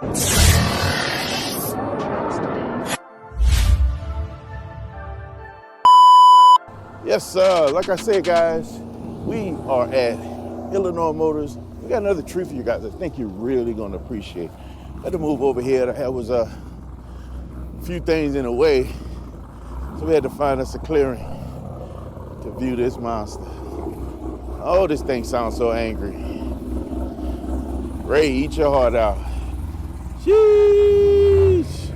Yes, sir. Like I said, guys, we are at Illinois Motors. We got another treat for you guys I think you're really going to appreciate. Had to move over here. There was a few things in the way, so we had to find us a clearing to view this monster. Oh, this thing sounds so angry. Ray, eat your heart out. Sheesh.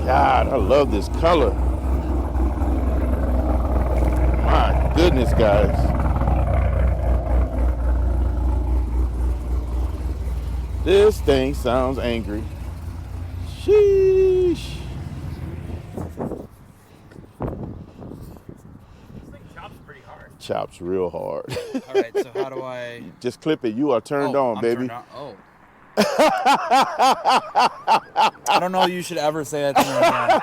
God, I love this color. My goodness, guys. This thing sounds angry. Sheesh. This thing chops pretty hard. Chops real hard. All right, so how do I? Just clip it. You are turned on, baby. Turned on. Oh. I don't know you should ever say that to me again.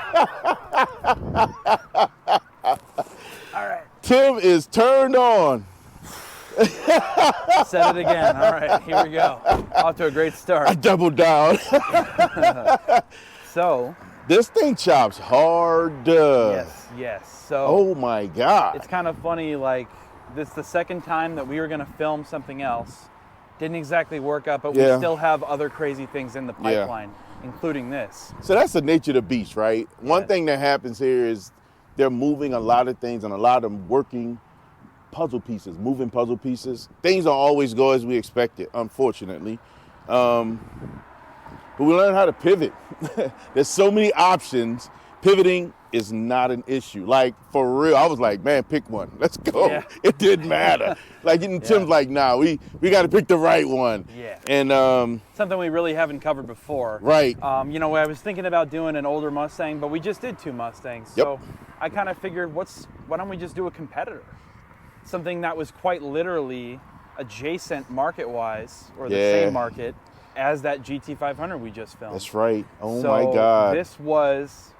All right. Tim is turned on. Said it again. All right, here we go. Off to a great start. I doubled down. So. This thing chops hard. Yes. So. Oh my God. It's kind of funny, like, this is the second time that we were going to film something else. Didn't exactly work out, but we still have other crazy things in the pipeline, including this. So that's the nature of the beast, right? One thing that happens here is they're moving a lot of things and a lot of them working puzzle pieces, moving puzzle pieces. Things don't always go as we expected, unfortunately. But we learn how to pivot. There's so many options. Pivoting is not an issue. Like, for real, I was like, man, pick one. Let's go. Yeah. It didn't matter. Like, Tim's like, nah, we got to pick the right one. Yeah. And something we really haven't covered before. Right. You know, I was thinking about doing an older Mustang, but we just did 2 Mustangs. Yep. So I kind of figured, why don't we just do a competitor? Something that was quite literally adjacent market-wise, or the same market, as that GT500 we just filmed. That's right. Oh my God. This was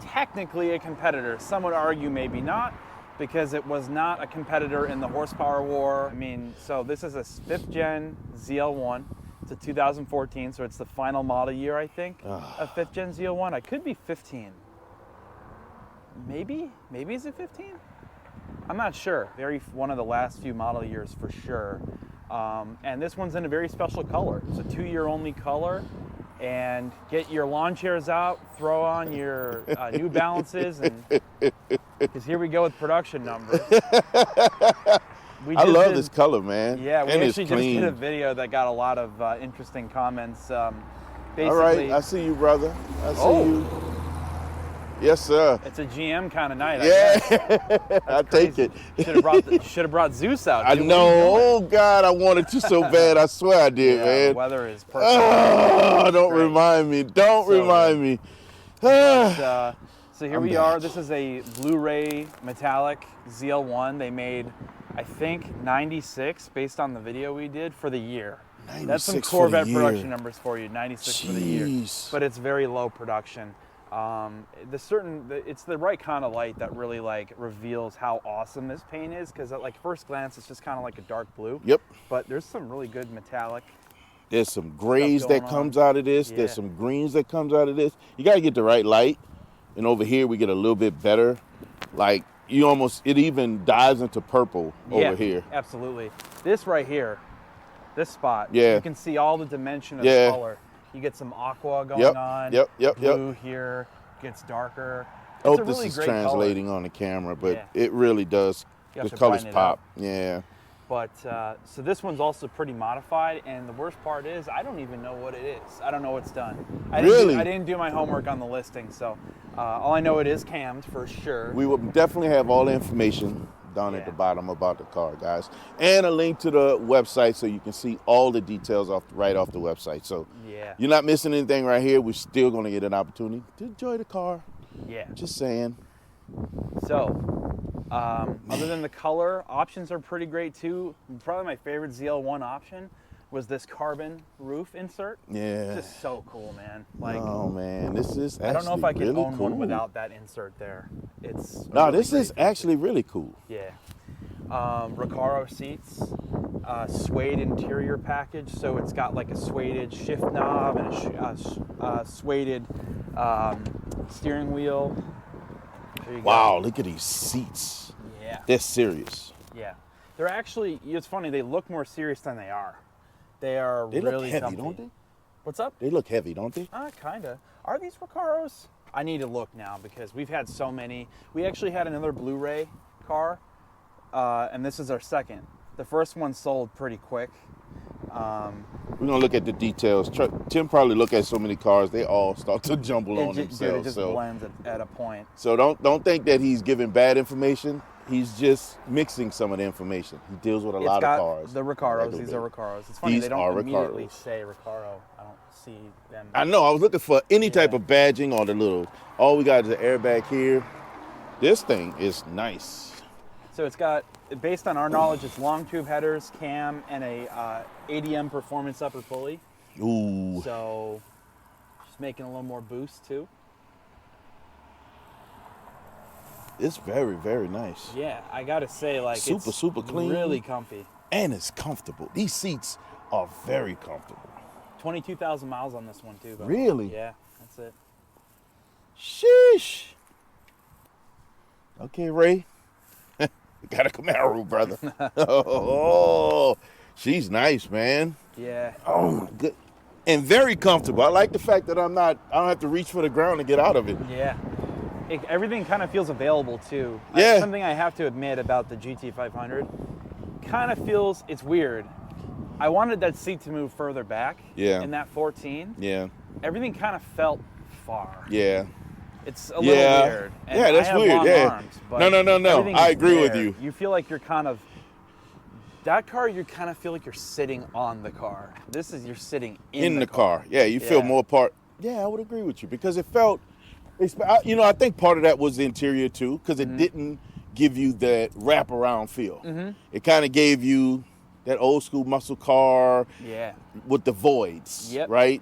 technically a competitor. Some would argue maybe not, because it was not a competitor in the horsepower war. I mean, so this is a 5th gen ZL1. It's a 2014, so it's the final model year, I think, of 5th gen ZL1. I could be 15. Maybe is it 15? I'm not sure. One of the last few model years for sure. And this one's in a very special color. It's a 2-year only color. And get your lawn chairs out, throw on your New Balances, and because here we go with production numbers. I love this color, man. Yeah, we and actually it's just clean. did a video that got a lot of interesting comments. Basically, all right, I see you, brother. I see you. Yes, sir. It's a GM kind of night. Yeah, I'll take it. Should have brought Zeus out. I know. Oh God, I wanted to so bad. I swear I did, man. The weather is perfect. Oh, don't remind me. Don't remind me. So here we are. This is a Blu-ray metallic ZL1. They made, I think, 96 based on the video we did for the year. That's some Corvette production numbers for you. 96 for the year, but it's very low production. It's the right kind of light that really like reveals how awesome this paint is, because at like first glance it's just kind of like a dark blue. Yep. But there's some really good metallic. There's some grays that comes out of this. There's some greens that comes out of this. You got to get the right light. And over here we get a little bit better. Like it even dives into purple over here. Absolutely. This right here, this spot, you can see all the dimension of the color. You get some aqua going on. Blue here gets darker. I hope this is translating on the camera, but it really does. The colors pop. Yeah. But so this one's also pretty modified, and the worst part is I don't even know what it is. I don't know what's done. I didn't do my homework on the listing, so all I know it is cammed for sure. We will definitely have all the information down at the bottom about the car, guys, and a link to the website so you can see all the details right off the website. So you're not missing anything right here. We're still going to get an opportunity to enjoy the car. Yeah. Just saying. So, other than the color, options are pretty great too. Probably my favorite ZL1 option was this carbon roof insert. Yeah. Just so cool, man. Like, oh man, this is actually I don't know if I could really own cool. one without that insert there. It's no, this is actually really cool. Yeah. Recaro seats, suede interior package, so it's got like a sueded shift knob and a sueded steering wheel. Wow, look at these seats. Yeah. They're serious. Yeah. They're actually, it's funny, they look more serious than they are. They are They really look heavy, comfy. don't they? What's up? They look heavy, don't they? Kinda. Are these Recaros? I need to look now because we've had so many. We actually had another Blu-ray car, and this is our second. The first one sold pretty quick. We're gonna look at the details. Tim probably look at so many cars, they all start to jumble on themselves. It just blends at a point. So don't think that he's giving bad information. He's just mixing some of the information. He deals with a lot of cars. The Recaros. These are Recaros. It's funny, they don't immediately say Recaro. I don't see them. I know. I was looking for any type of badging or the little. All we got is an airbag here. This thing is nice. So it's got, based on our knowledge, it's long tube headers, cam, and a ADM performance upper pulley. Ooh. So just making a little more boost too. It's very, very nice. Yeah, I gotta say, like, it's super clean, really comfy, and it's comfortable. These seats are very comfortable. 22,000 miles on this one too. Though. Really? Yeah, that's it. Sheesh. Okay, Ray. We got a Camaro, brother. Oh, she's nice, man. Yeah. Oh, good. And very comfortable. I like the fact that I don't have to reach for the ground to get out of it. Yeah. Everything kind of feels available too. Yeah. Something I have to admit about the GT500, kind of feels, it's weird. I wanted that seat to move further back. Yeah. In that 14. Yeah. Everything kind of felt far. Yeah. It's a little weird. And yeah, that's I have weird. Long Yeah. arms, but No. I agree with there. you. You feel like you're kind of, that car, you kind of feel like you're sitting on the car. This is, you're sitting in the car. Yeah, you feel more part. Yeah, I would agree with you because it felt, I think part of that was the interior too, because it didn't give you that wraparound feel. It kind of gave you that old school muscle car with the voids, right?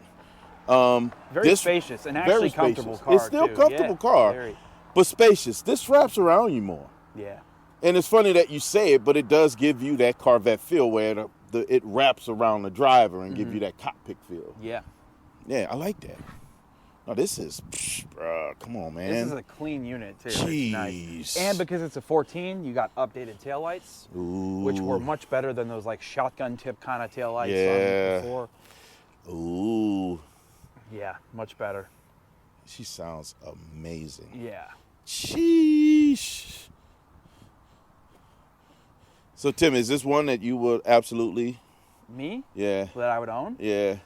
Very spacious and actually comfortable car. It's still a comfortable car, but spacious. This wraps around you more. Yeah. And it's funny that you say it, but it does give you that Corvette feel where it wraps around the driver and give you that cockpit feel. Yeah. Yeah, I like that. No, this is, come on, man. This is a clean unit too. Jeez. It's nice. And because it's a 14, you got updated taillights, which were much better than those like shotgun tip kind of taillights on before. Ooh. Yeah, much better. She sounds amazing. Yeah. Sheesh. So, Tim, is this one that you would absolutely? Me? Yeah. That I would own? Yeah.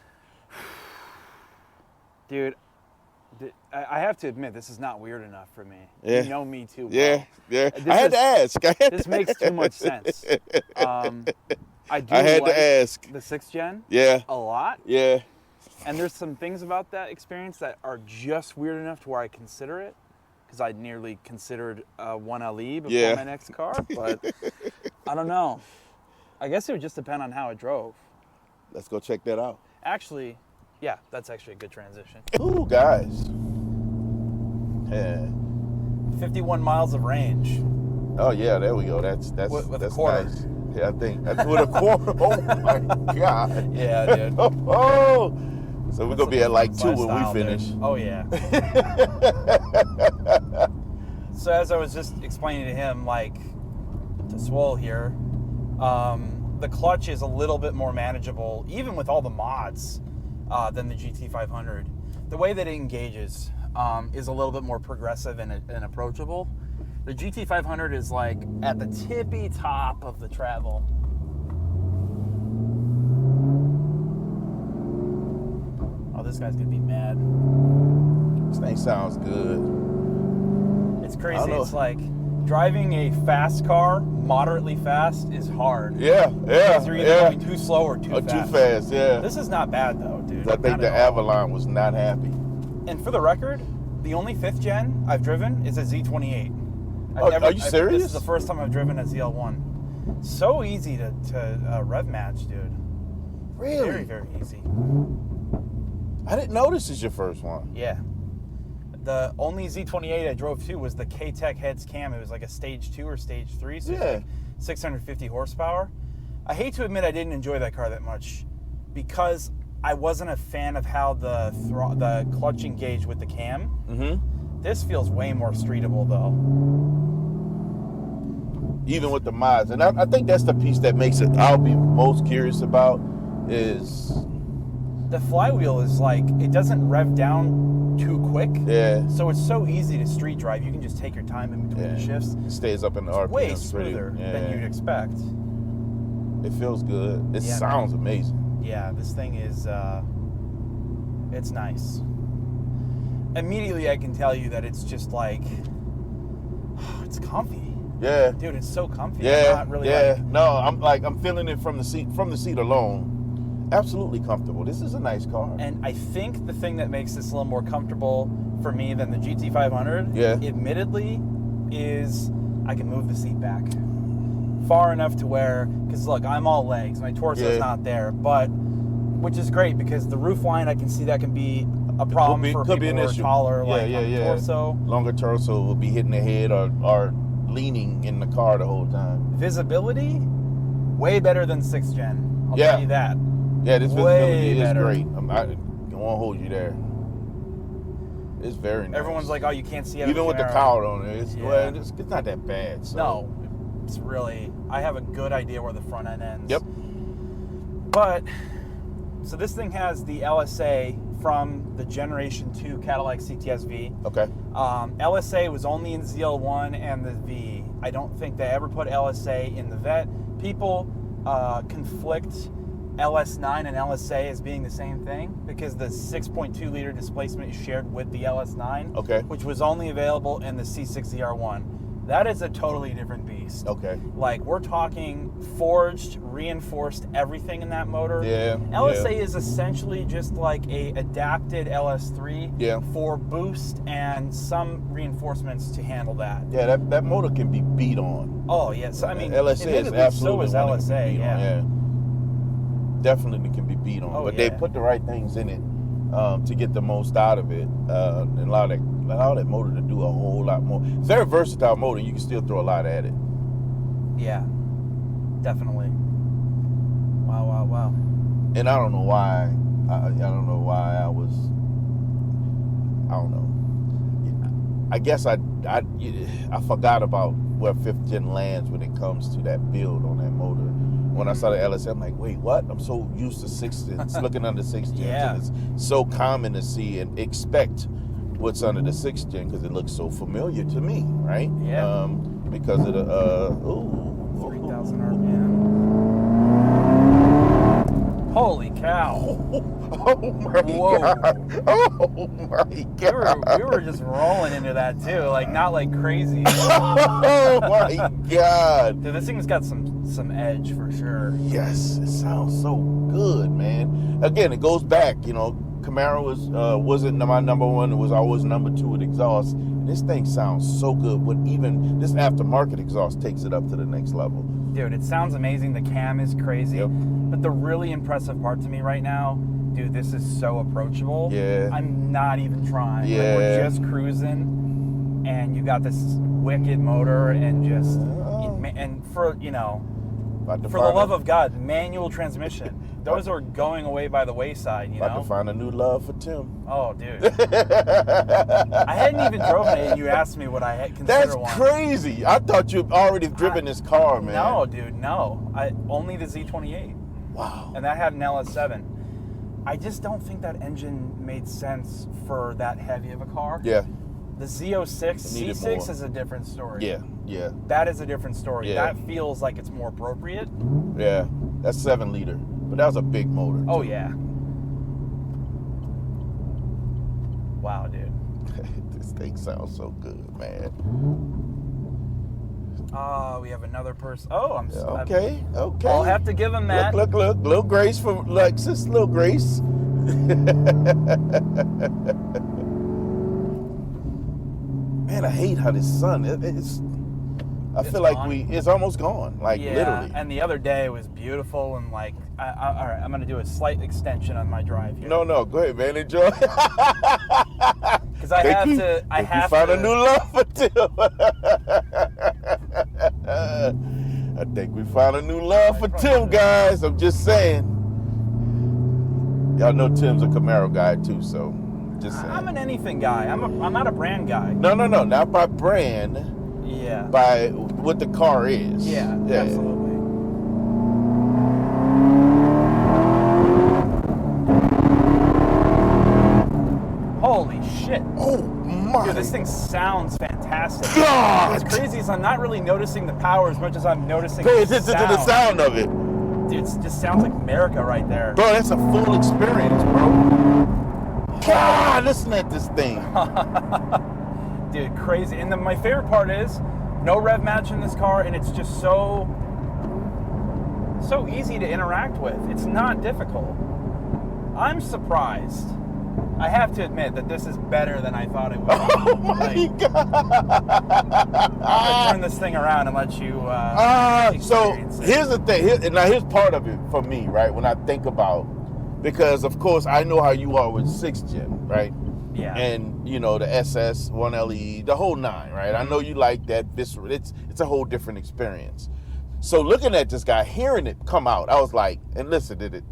Dude, I have to admit, this is not weird enough for me. Yeah. You know me too well. Yeah. I had to ask. This makes too much sense. I had to ask. The 6th gen? Yeah. A lot? Yeah. And there's some things about that experience that are just weird enough to where I consider it. Because I nearly considered 1LE before my next car. But I don't know. I guess it would just depend on how it drove. Let's go check that out. Actually, yeah, that's actually a good transition. Ooh, guys. Yeah. 51 miles of range. Oh yeah, there we go. That's with that's a quarter. Nice. Yeah, I think that's with a quarter. Oh my God. Yeah, dude. Oh. So we're gonna be at like 2 when we finish. Dude. Oh yeah. So as I was just explaining to him, like to Swole here, the clutch is a little bit more manageable, even with all the mods, than the GT500. The way that it engages is a little bit more progressive and approachable. The GT500 is like at the tippy top of the travel. Oh, this guy's gonna be mad. This thing sounds good. It's crazy. It's like driving a fast car, moderately fast, is hard. Yeah. Because you're either going too slow or too fast. Too fast, yeah. This is not bad though, dude. I think the Avalon was not happy. And for the record, the only 5th gen I've driven is a Z28. Are you serious? This is the first time I've driven a ZL1. So easy to rev match, dude. Really? Very, very easy. I didn't know this is your first one. Yeah. The only Z28 I drove to was the K-Tech heads cam. It was like a stage 2 or stage 3, so it's like 650 horsepower. I hate to admit I didn't enjoy that car that much because I wasn't a fan of how the clutch engaged with the cam. Mm-hmm. This feels way more streetable though. Even with the mods. And I think that's the piece that makes it, I'll be most curious about is... The flywheel is like, it doesn't rev down too quick. Yeah. So it's so easy to street drive. You can just take your time in between the shifts. It stays up in the RPM. Way smoother than you'd expect. It feels good. It sounds amazing. Yeah, this thing is, it's nice. Immediately I can tell you that it's just like, it's comfy. Yeah. Dude, it's so comfy. Yeah. I'm not really No, I'm feeling it from the seat alone. Absolutely comfortable. This is a nice car. And I think the thing that makes this a little more comfortable for me than the GT500, admittedly, is I can move the seat back far enough to where, because look, I'm all legs, my torso's not there, but which is great because the roof line, I can see that can be a problem for people who are taller, like on the torso. Longer torso will be hitting the head or leaning in the car the whole time. Visibility, way better than 6th gen. I'll tell you that. Yeah, this visibility is better. great. I won't hold you there. It's very nice. Everyone's like, oh, you can't see it. Even with the cowl on it, it's not that bad. So. No, it's really, I have a good idea where the front end ends. Yep. But, so this thing has the LSA from the Generation 2 Cadillac CTS-V. Okay. LSA was only in ZL1 and the V. I don't think they ever put LSA in the Vet. People conflict LS9 and LSA as being the same thing because the 6.2 liter displacement is shared with the LS9, which was only available in the C6ZR1. That is a totally different beast. Okay. Like, we're talking forged, reinforced everything in that motor. Yeah. LSA is essentially just like a adapted LS3 for boost and some reinforcements to handle that. Yeah, that motor can be beat on. Oh, yes. I mean, LSA is absolutely so is LSA, yeah. Definitely can be beat on. But they put the right things in it to get the most out of it and allow that motor to do a whole lot more. It's a very versatile motor. You can still throw a lot at it. Yeah, definitely. Wow. And I don't know why. I don't know why I was. I don't know. I guess I forgot about where 5th gen lands when it comes to that build on that motor. When I saw the LSA, I'm like, wait, what? I'm so used to 6th gens, looking under 6th gens. And it's so common to see and expect what's under the 6th gen because it looks so familiar to me, right? Yeah. Because of the 3,000 RPM. Holy cow! Oh my god! Oh my god! We were just rolling into that too, like not like crazy. Oh my god! Dude, this thing's got some edge for sure. Yes, it sounds so good, man. Again, it goes back, Camaro wasn't my number one. It was always number 2 with exhaust. And this thing sounds so good. But even this aftermarket exhaust takes it up to the next level. Dude, it sounds amazing. The cam is crazy. Yep. But the really impressive part to me right now, dude, this is so approachable. Yeah. I'm not even trying. Yeah. Like, we're just cruising, and you got this wicked motor, and just, and for the love of God, manual transmission. Those are going away by the wayside, About to find a new love for Tim. Oh, dude. I hadn't even driven it, and you asked me what I had considered one. That's crazy. I thought you'd already driven this car, man. No, dude, no. Only the Z28. Wow. And that had an LS7. I just don't think that engine made sense for that heavy of a car. Yeah. The Z06, C6 is a different story. Yeah. That is a different story. Yeah. That feels like it's more appropriate. Yeah. That's 7 liter. But that was a big motor. Oh, yeah. Wow, dude. This thing sounds so good, man. We have another person. Oh, I'm okay. I'll have to give him that. Look. Little grace for Lexus. Little grace. Man, I hate how this sun. I feel like it's almost gone. Like literally. And the other day was beautiful, and like, all right, I'm gonna do a slight extension on my drive here. No, go ahead, man. Enjoy. Because Because I have to. I have found to. a new love for Tim. I think we found a new love for Tim, guys. I'm just saying. Y'all know Tim's a Camaro guy too, so just saying. I'm an anything guy. I'm not a brand guy. No, not by brand. Yeah. By what the car is. Yeah. Absolutely. Holy shit. Oh my. Dude, this thing sounds fantastic. God. What's crazy is I'm not really noticing the power as much as I'm noticing Pay the attention sound. to the sound of it. Dude, it just sounds like America right there. Bro, that's a full experience, bro. God, listen at this thing. Dude, crazy. And my favorite part is no rev match in this car, and it's just so easy to interact with. It's not difficult. I'm surprised. I have to admit that this is better than I thought it would. Oh my God. I'm gonna turn this thing around and let you so experience it. here's the thing. Here's part of it for me, right? When I think about, because of course I know how you are with 6th gen, right? Yeah. And you know the SS, 1LE, the whole 9, right? I know you like that visceral. It's a whole different experience. So looking at this guy, hearing it come out, I was like, and listen, did it?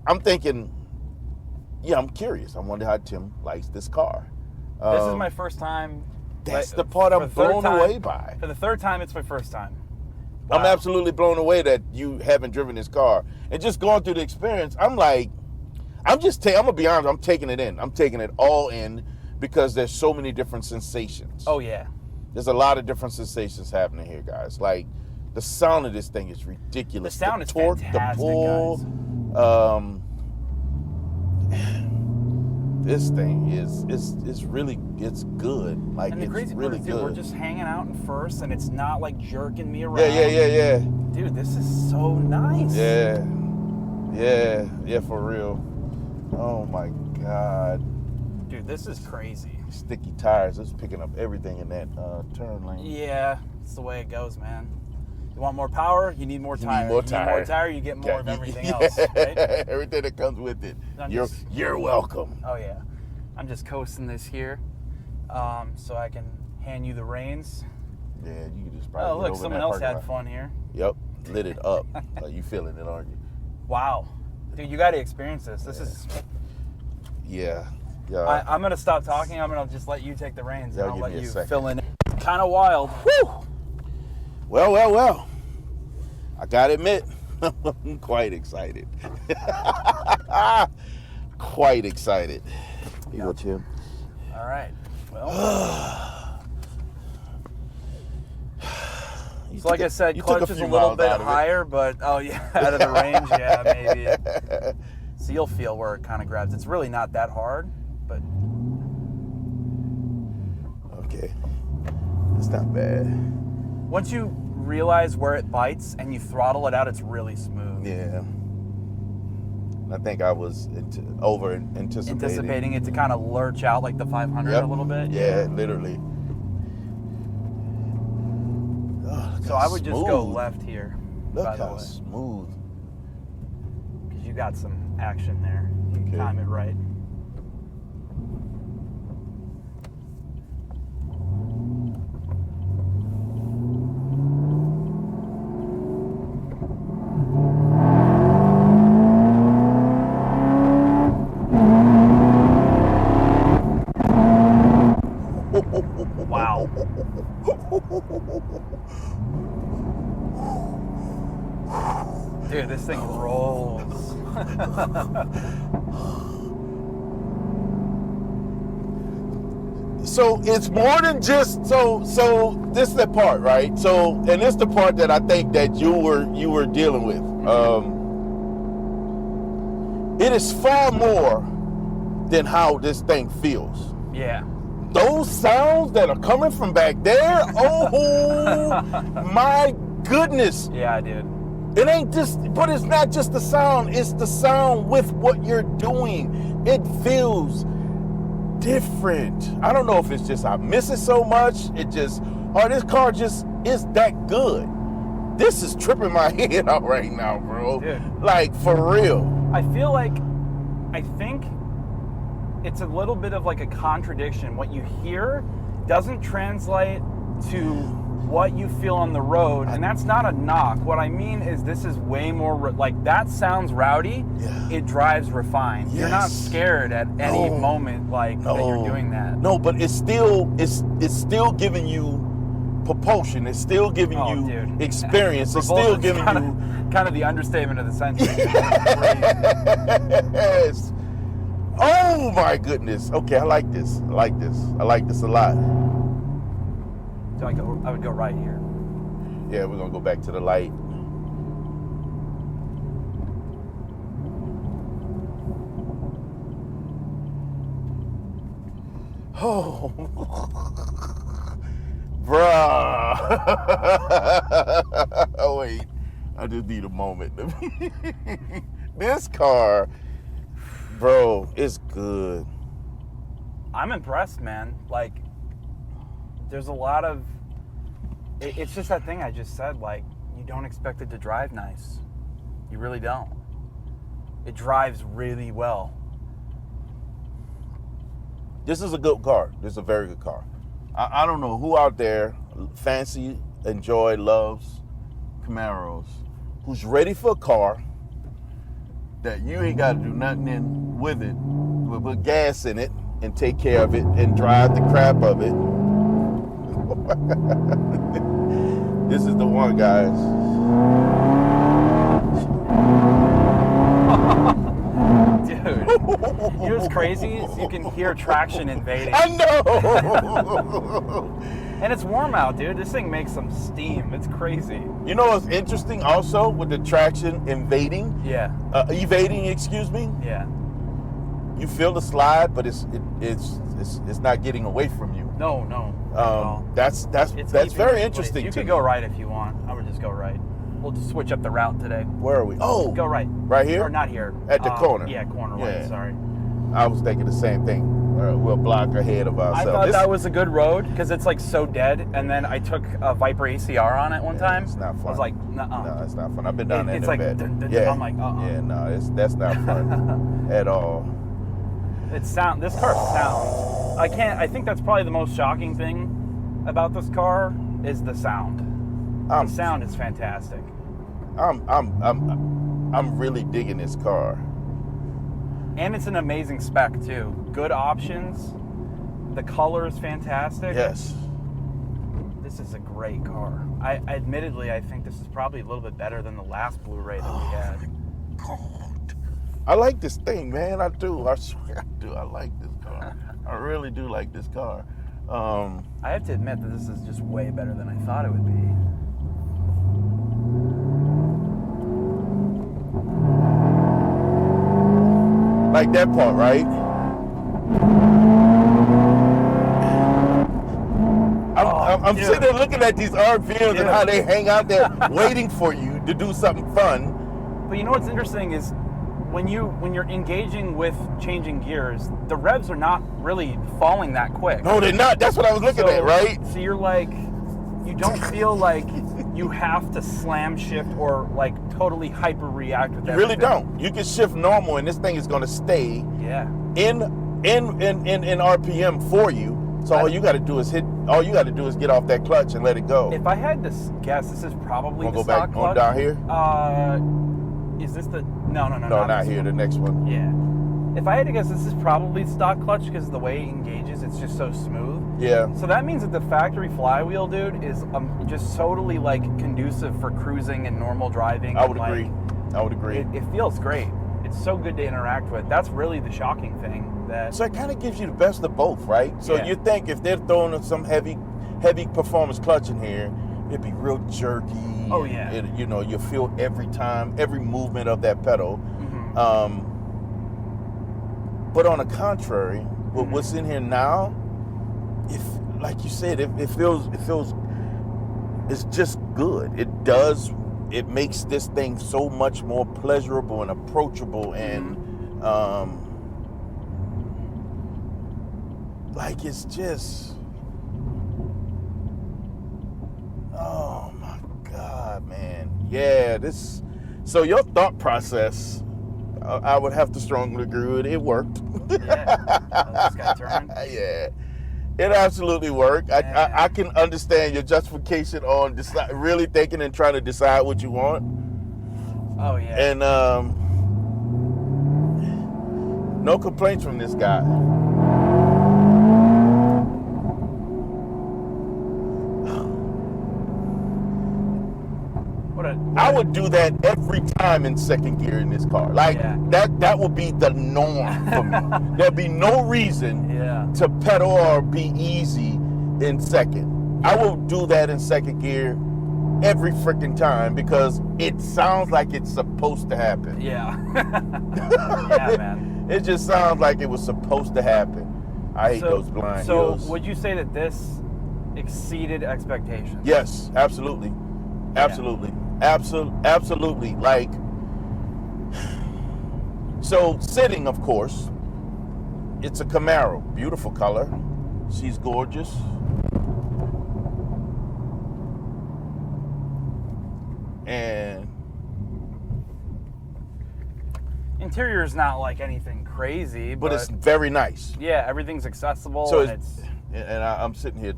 I'm thinking, yeah, I'm curious. I wonder how Tim likes this car. This is my first time. That's the part I'm blown away by. For the third time, it's my first time. I'm Wow. absolutely blown away that you haven't driven this car. And just going through the experience, I'm like, I'm gonna be honest, I'm taking it in. I'm taking it all in because there's so many different sensations. Oh, yeah. There's a lot of different sensations happening here, guys. Like, the sound of this thing is ridiculous. The sound is torque, fantastic, the pull, guys. This thing is really, it's good. Like, And the it's crazy really part is, dude, good. we're just hanging out in first, and it's not like jerking me around. Yeah. Dude, this is so nice. Yeah, for real. Oh my God. Dude, this is crazy. Sticky tires, it's picking up everything in that turn lane. Yeah, it's the way it goes, man. You want more power, you need more tire. Need more You need more tire, you get more of everything else, right? Everything that comes with it. You're welcome. Oh, yeah. I'm just coasting this here so I can hand you the reins. Yeah, you can just probably Oh, look, someone else had fun here. Yep, lit it up. You feeling it, aren't you? Wow. Dude, you got to experience this. This is... Yeah. I'm going to stop talking. I'm going to just let you take the reins, and I'll give let me a you second. fill in. Kind of wild. Woo! Well. I gotta admit, I'm quite excited. Quite excited. Here you go, Tim. All right. Well... So like I said, clutch is a little bit higher, but out of the range, yeah, maybe. So you'll feel where it kind of grabs. It's really not that hard, but... Okay, it's not bad. Once you realize where it bites and you throttle it out, it's really smooth. Yeah. I think I was over anticipating it to kind of lurch out like the 500 a little bit. Yeah, literally. So I would just go left here. Look by the how way, smooth. because you got some action there. You can time it right. Wow. Dude, this thing rolls. So it's more than just so this is the part, right? So, and this is the part that I think that you were dealing with. It is far more than how this thing feels. Yeah. Those sounds that are coming from back there, oh my goodness. Yeah, dude. It ain't just, but it's not just the sound, it's the sound with what you're doing. It feels different. I don't know if it's just I miss it so much, or this car just is that good. This is tripping my head out right now, bro. Dude. Like, for real. I think it's a little bit of like a contradiction. What you hear doesn't translate to what you feel on the road, and that's not a knock. What I mean is this is way more, like, that sounds rowdy, it drives refined. You're not scared at any moment, like, that you're doing that. No, but it's still giving you propulsion. It's still giving you experience. It's still giving you... kind of the understatement of the century. Yes. Oh my goodness. Okay, I like this. I like this a lot. So I would go right here. Yeah, we're gonna go back to the light. Oh, bruh. Oh, wait, I just need a moment. This car, bro, it's good. I'm impressed, man. Like, there's a lot of, it's just that thing I just said, like, you don't expect it to drive nice. You really don't. It drives really well. This is a good car. This is a very good car. I don't know who out there fancy, enjoy, loves Camaros, who's ready for a car that you ain't got to do nothing with it, but put gas in it and take care of it and drive the crap of it. This is the one, guys. Dude, you know what's crazy is you can hear traction invading. I know. And it's warm out, dude. This thing makes some steam. It's crazy. You know what's interesting also with the traction invading? Yeah. Evading, excuse me. Yeah. You feel the slide, but it's not getting away from you. No. That's very interesting. You could go right if you want. I would just go right. We'll just switch up the route today. Where are we? Oh, go right. Right here? Or not here. At the corner. Yeah, corner right. Sorry. I was thinking the same thing. We'll block ahead of ourselves. I thought that was a good road because it's like so dead. And then I took a Viper ACR on it one time. It's not fun. I was like, nuh-uh. No, it's not fun. I've been down there in like, bed. I'm like, Yeah, no, that's not fun at all. This car sounds. I think that's probably the most shocking thing about this car is the sound. The sound is fantastic. I'm really digging this car. And it's an amazing spec too. Good options. The color is fantastic. Yes. This is a great car. Admittedly, I think this is probably a little bit better than the last Blu-ray that we had. God. I like this thing, man. I do. I swear I do. I like this car. I really do like this car. I have to admit that this is just way better than I thought it would be. Like that part, right? I'm sitting there looking at these RPMs and how they hang out there waiting for you to do something fun. But you know what's interesting is when you're engaging with changing gears, the revs are not really falling that quick. No, they're not. That's what I was looking at, right? So you're like, you don't feel like you have to slam shift or like totally hyper react with everything. You really don't. You can shift normal and this thing is going to stay in RPM for you. So all you got to do is get off that clutch and let it go. If I had to guess, this is probably the go stock back clutch. On down here? Is this the no, not here, the next one. Yeah. If I had to guess, this is probably stock clutch because of the way it engages, it's just so smooth. Yeah. So that means that the factory flywheel, dude, is just totally like conducive for cruising and normal driving. I would agree. It feels great. It's so good to interact with. That's really the shocking thing. So it kind of gives you the best of both, right? So you think if they're throwing some heavy performance clutch in here, it'd be real jerky. Oh yeah. You feel every movement of that pedal. Mm-hmm. But on the contrary, with what's in here now, if like you said, it feels it's just good. It makes this thing so much more pleasurable and approachable and like it's just, oh my God, man. Yeah, so your thought process, I would have to strongly agree with it. It worked. Yeah. This guy turned. Yeah. It absolutely worked. I can understand your justification on really thinking and trying to decide what you want. Oh, yeah. And no complaints from this guy. I would do that every time in second gear in this car. Like that would be the norm for me. There'd be no reason to pedal or be easy in second. I will do that in second gear every freaking time because it sounds like it's supposed to happen. Yeah. Yeah, man. It just sounds like it was supposed to happen. I hate those blind hills. So would you say that this exceeded expectations? Yes, absolutely. Absolutely. Absolutely. Like, so sitting, of course, it's a Camaro. Beautiful color. She's gorgeous. And interior is not like anything crazy, but it's very nice. Yeah, everything's accessible. So and I'm sitting here.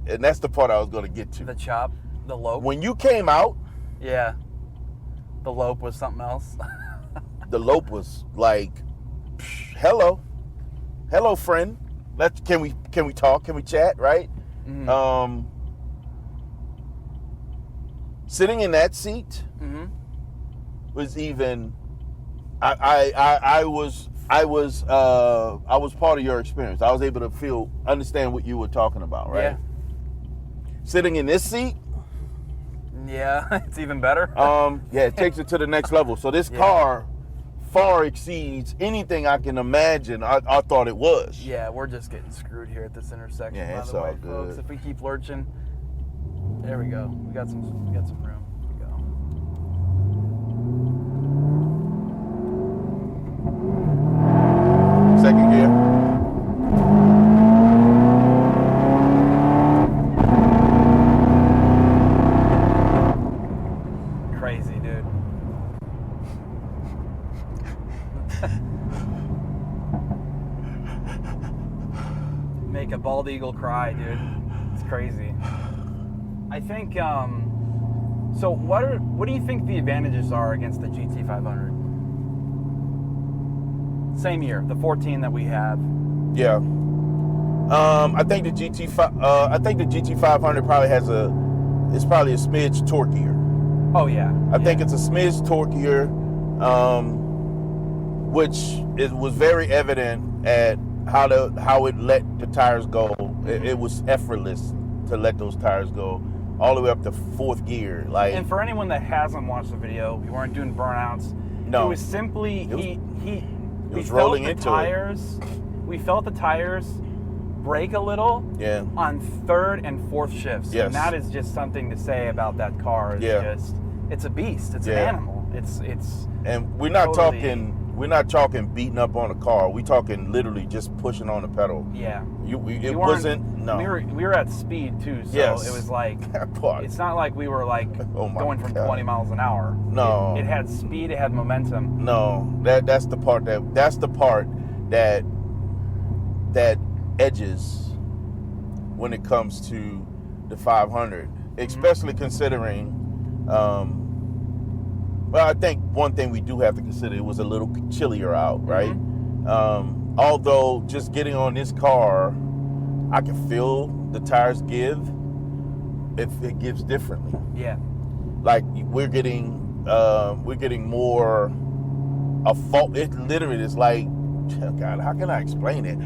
And that's the part I was going to get to. The chop, the lope. When you came out, yeah, the lope was something else. The lope was like, hello, friend. Can we talk? Can we chat? Right? Mm-hmm. Sitting in that seat was even. I was part of your experience. I was able to understand what you were talking about, right? Yeah. Sitting in this seat, yeah, it's even better. It takes it to the next level. So this car far exceeds anything I can imagine I thought it was. Yeah, we're just getting screwed here at this intersection. Yeah, it's by the way, all good. folks. If we keep lurching, there we go. We got some room. Here we go. Second gear. Crazy, dude. Make a bald eagle cry, dude. It's crazy. I think, so what do you think the advantages are against the GT500? Same year, the 14 that we have. Yeah. I think the GT500 probably it's probably a smidge torquier. Oh yeah. I think it's a smidge torquier, which was very evident at how it let the tires go. It was effortless to let those tires go all the way up to fourth gear. And for anyone that hasn't watched the video, we weren't doing burnouts. No, it was simply we felt the tires. We felt the tires brake a little on third and fourth shifts. Yes. And that is just something to say about that car. It's a beast. It's an animal. It's and we're not talking beating up on a car. We're talking literally just pushing on the pedal. Yeah. We were at speed too, so it was like it's not like we were like going from 20 miles an hour. No. It had speed, it had momentum. No. That's the part that edges when it comes to the 500, especially considering well, I think one thing we do have to consider, it was a little chillier out, right? Mm-hmm. Although just getting on this car, I can feel the tires give. It gives differently. Yeah. Like we're getting more a fault. It literally is like, God, how can I explain it?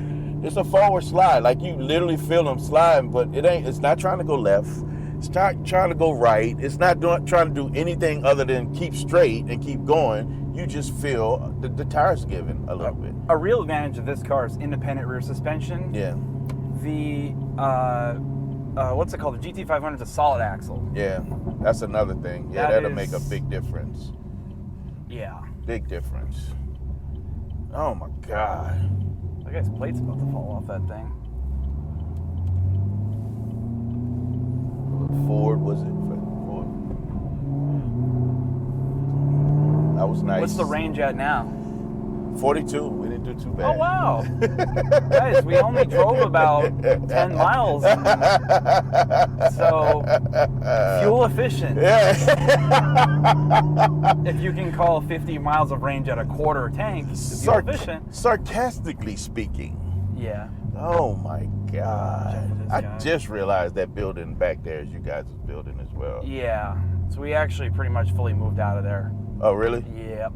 It's a forward slide. Like you literally feel them sliding, but it's not trying to go left. It's not trying to go right. It's not trying to do anything other than keep straight and keep going. You just feel the tires giving a little bit. A real advantage of this car is independent rear suspension. Yeah. The what's it called? The GT500 is a solid axle. Yeah, that's another thing. Yeah, that'll make a big difference. Yeah. Big difference. Oh my God. I guess plate's about to fall off that thing. Ford, was it? Ford. Nice. What's the range at now? 42. We didn't do too bad. Oh, wow. Guys, we only drove about 10 miles. So, fuel efficient. Yeah. If you can call 50 miles of range at a quarter tank fuel efficient. Sarcastically speaking. Yeah. Oh my God. I just realized that building back there is you guys' building as well. Yeah. So we actually pretty much fully moved out of there. Oh, really? Yep.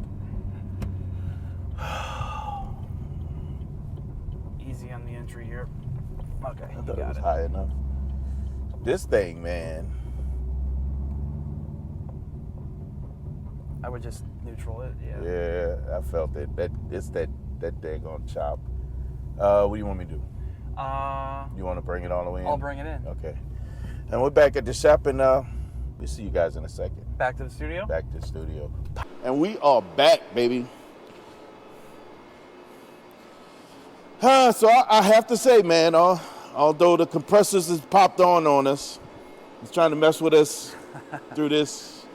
Easy on the entry here. Okay, I thought it was high enough. This thing, man. I would just neutral it, yeah. Yeah, I felt it. It's that daggone chop. What do you want me to do? You want to bring it all the way in? I'll bring it in. Okay. And we're back at the shop, and we'll see you guys in a second. Back to the studio? Back to the studio. And we are back, baby. So I have to say, man, although the compressors has popped on us, it's trying to mess with us through this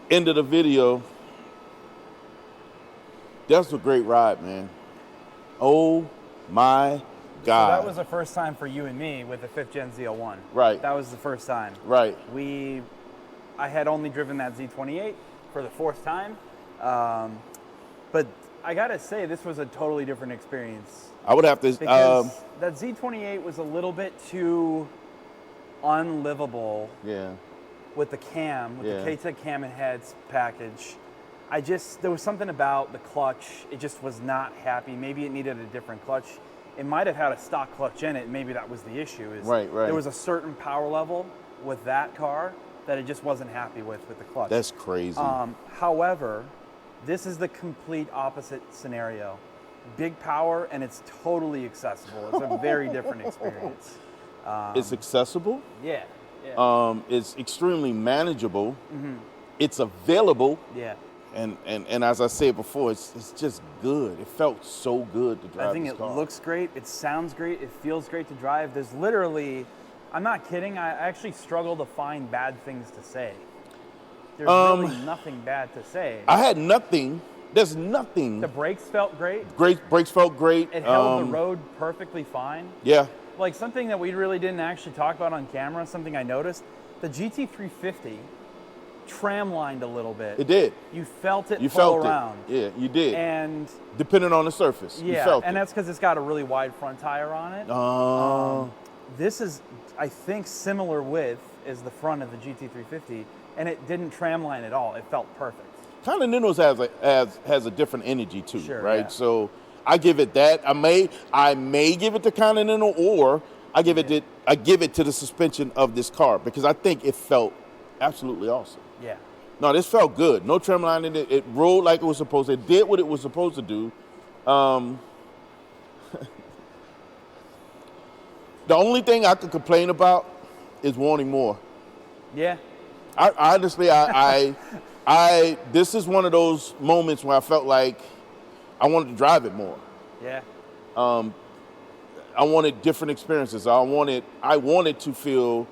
end of the video. That's a great ride, man. Oh my God. So that was the first time for you and me with the 5th Gen ZL1. Right. That was the first time. Right. I had only driven that Z28 for the 4th time. But I gotta say, this was a totally different experience. I would have to... Because that Z28 was a little bit too unlivable. Yeah. With the cam, with Yeah. the K-Tech cam and heads package. There was something about the clutch. It just was not happy. Maybe it needed a different clutch. It might have had a stock clutch in it. Maybe that was the issue. Right. There was a certain power level with that car that it just wasn't happy with the clutch. That's crazy. However, this is the complete opposite scenario. Big power, and it's totally accessible. It's a very different experience. It's accessible. Yeah. It's extremely manageable. Mm-hmm. It's available. Yeah. And as I said before, it's just good. It felt so good to drive. I think it looks great. It sounds great. It feels great to drive. There's literally, I'm not kidding, I actually struggle to find bad things to say. There's really nothing bad to say. I had nothing. There's nothing. The brakes felt great. Brakes felt great. It held the road perfectly fine. Yeah. Like something that we really didn't actually talk about on camera, something I noticed, the GT350 tram-lined a little bit. It did. You felt it pull around. Yeah, you did. And depending on the surface, yeah, you felt and it. that's because it's got a really wide front tire on it. This is, I think, similar width as the front of the GT350, and it didn't tram-line at all. It felt perfect. Continentals has a different energy too, sure, right? Yeah. So I give it that. I may give it to Continental, or I give it to the suspension of this car, because I think it felt absolutely awesome. Yeah. No, this felt good. No trim line in it. It rolled like it was supposed to. It did what it was supposed to do. The only thing I could complain about is wanting more. Yeah. Honestly, this is one of those moments where I felt like I wanted to drive it more. Yeah. I wanted different experiences. I wanted to feel,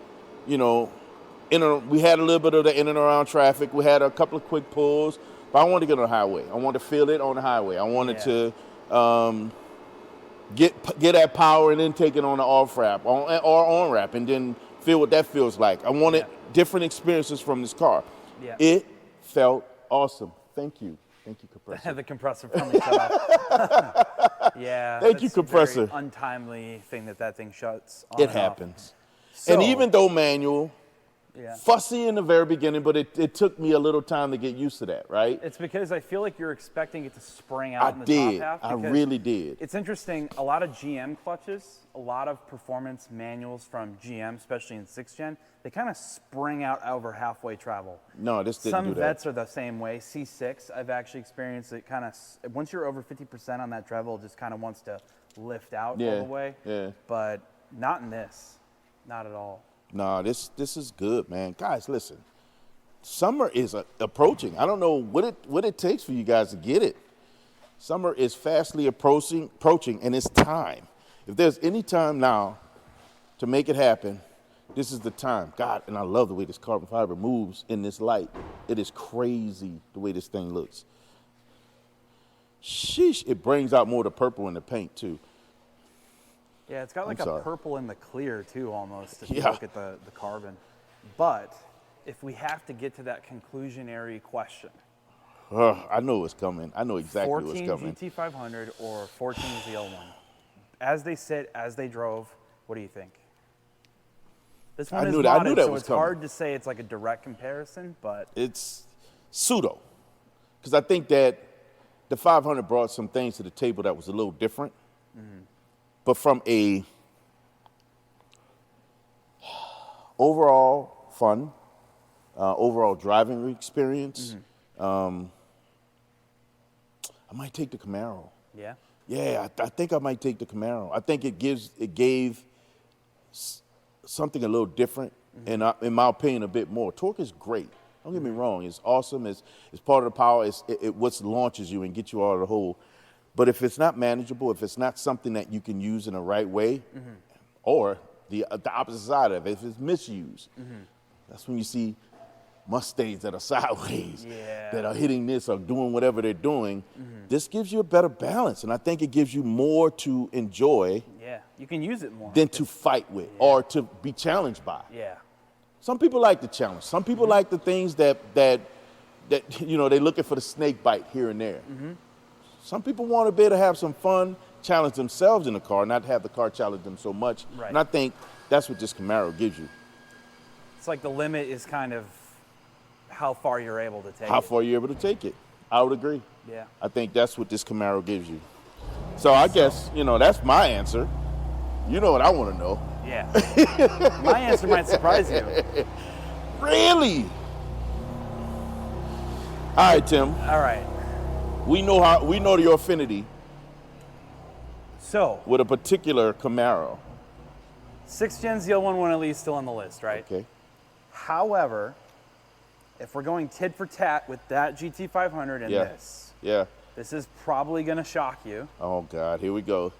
we had a little bit of the in and around traffic. We had a couple of quick pulls, but I wanted to get on the highway. I wanted to feel it on the highway. I wanted to get that power and then take it on the off ramp or on ramp and then feel what that feels like. I wanted different experiences from this car. Yeah. It felt awesome. Thank you, compressor. The compressor finally shut off. Yeah. Thank you, compressor. A very untimely thing that thing shuts on. It happens. So, and even though manual, yeah. fussy in the very beginning, but it took me a little time to get used to that, right? It's because I feel like you're expecting it to spring out in the top half. I really did. It's interesting. A lot of GM clutches, a lot of performance manuals from GM, especially in 6th Gen, they kind of spring out over halfway travel. No, this didn't do that. Some vets are the same way. C6, I've actually experienced it kind of, once you're over 50% on that travel, it just kind of wants to lift out all the way. Yeah. But not in this. Not at all. No, this is good, man. Guys, listen. Summer is approaching. I don't know what it takes for you guys to get it. Summer is fastly approaching, and it's time. If there's any time now to make it happen, this is the time. God, and I love the way this carbon fiber moves in this light. It is crazy the way this thing looks. Sheesh, it brings out more of the purple in the paint too. Yeah, it's got like a purple in the clear too, almost, if you Yeah. look at the carbon. But if we have to get to that conclusionary question. I know it's coming. I know exactly what's 14 coming. GT500 or 14 ZL1. As they sit, as they drove, what do you think? This one is modded, so it's hard to say it's like a direct comparison, but it's pseudo. Because I think that the 500 brought some things to the table that was a little different. But from a overall fun, overall driving experience, I might take the Camaro. Yeah? Yeah, I think I might take the Camaro. I think it gave something a little different, and in my opinion, a bit more. Torque is great. Don't get me wrong. It's awesome. It's part of the power. It what launches you and gets you out of the hole. But if it's not manageable, if it's not something that you can use in the right way, or the opposite side of it, if it's misused, that's when you see Mustangs that are sideways, that are hitting this or doing whatever they're doing. This gives you a better balance, and I think it gives you more to enjoy. Yeah, you can use it more than to fight with or to be challenged by. Yeah. Some people like the challenge. Some people like the things that you know, they're looking for the snake bite here and there. Some people want to be able to have some fun, challenge themselves in the car, not have the car challenge them so much. Right. And I think that's what this Camaro gives you. It's like the limit is kind of how far you're able to take it. How far you're able to take it. I would agree. Yeah. I think that's what this Camaro gives you. So I guess, you know, that's my answer. You know what I want to know. Yeah. My answer might surprise you. Really? All right, Tim. All right. We know your affinity So, with a particular Camaro. 6th Gen ZL1 one at least still on the list, right? Okay. However, if we're going tit for tat with that GT500 and this is probably going to shock you. Oh God, here we go.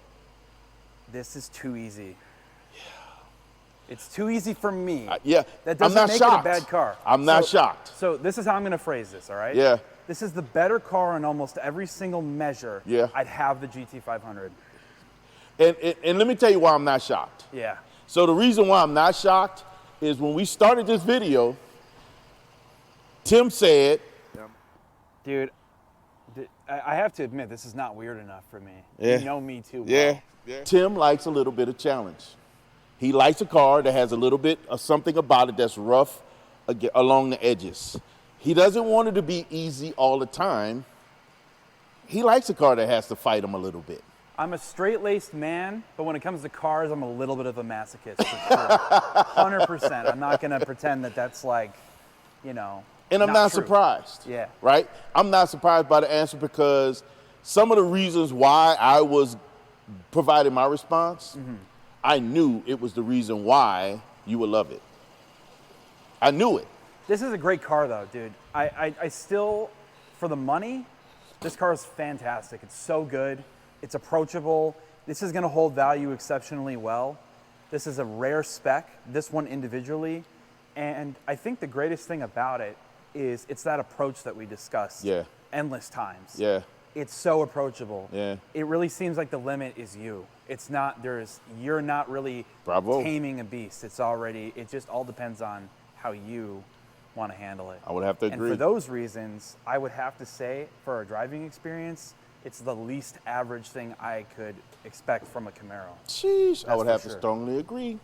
This is too easy. Yeah. It's too easy for me. That doesn't I'm not make shocked. it a bad car. I'm not shocked. So this is how I'm going to phrase this, all right? Yeah. This is the better car in almost every single measure. Yeah. I'd have the GT500. And let me tell you why I'm not shocked. Yeah. So the reason why I'm not shocked is when we started this video, Tim said, dude, I have to admit, this is not weird enough for me. Yeah. You know me too well. Yeah. Tim likes a little bit of challenge. He likes a car that has a little bit of something about it that's rough along the edges. He doesn't want it to be easy all the time. He likes a car that has to fight him a little bit. I'm a straight-laced man, but when it comes to cars, I'm a little bit of a masochist, for sure. 100%. I'm not going to pretend that that's like, you know, and I'm not true. surprised. Yeah. Right? I'm not surprised by the answer because some of the reasons why I was providing my response, I knew it was the reason why you would love it. I knew it. This is a great car, though, dude. I still, for the money, this car is fantastic. It's so good. It's approachable. This is going to hold value exceptionally well. This is a rare spec, this one individually. And I think the greatest thing about it is it's that approach that we discussed endless times. Yeah. It's so approachable. Yeah. It really seems like the limit is you. It's not, you're not really taming a beast. It just all depends on how you want to handle it. I would have to agree. And for those reasons, I would have to say, for a driving experience, it's the least average thing I could expect from a Camaro. Sheesh, I would have to strongly agree.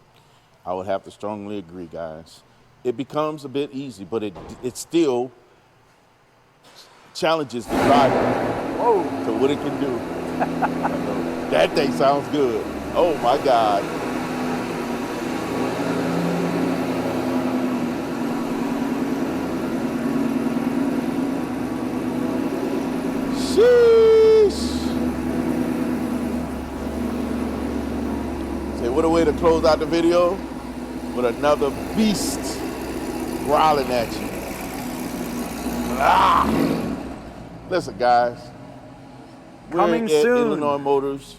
I would have to strongly agree, guys. It becomes a bit easy, but it still challenges the driver to what it can do. That thing sounds good. Oh my God. Sheesh. Say, what a way to close out the video with another beast growling at you. Listen, guys. Coming we're at soon. Illinois Motors,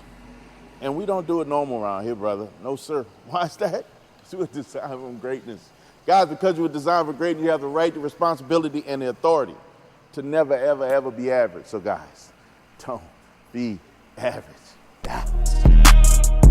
and we don't do it normal around here, brother. No, sir. Why is that? Because we're designed for greatness. Guys, because you were designed for greatness, you have the right, the responsibility, and the authority to never, ever, ever be average. So, guys, Don't be average. Yeah.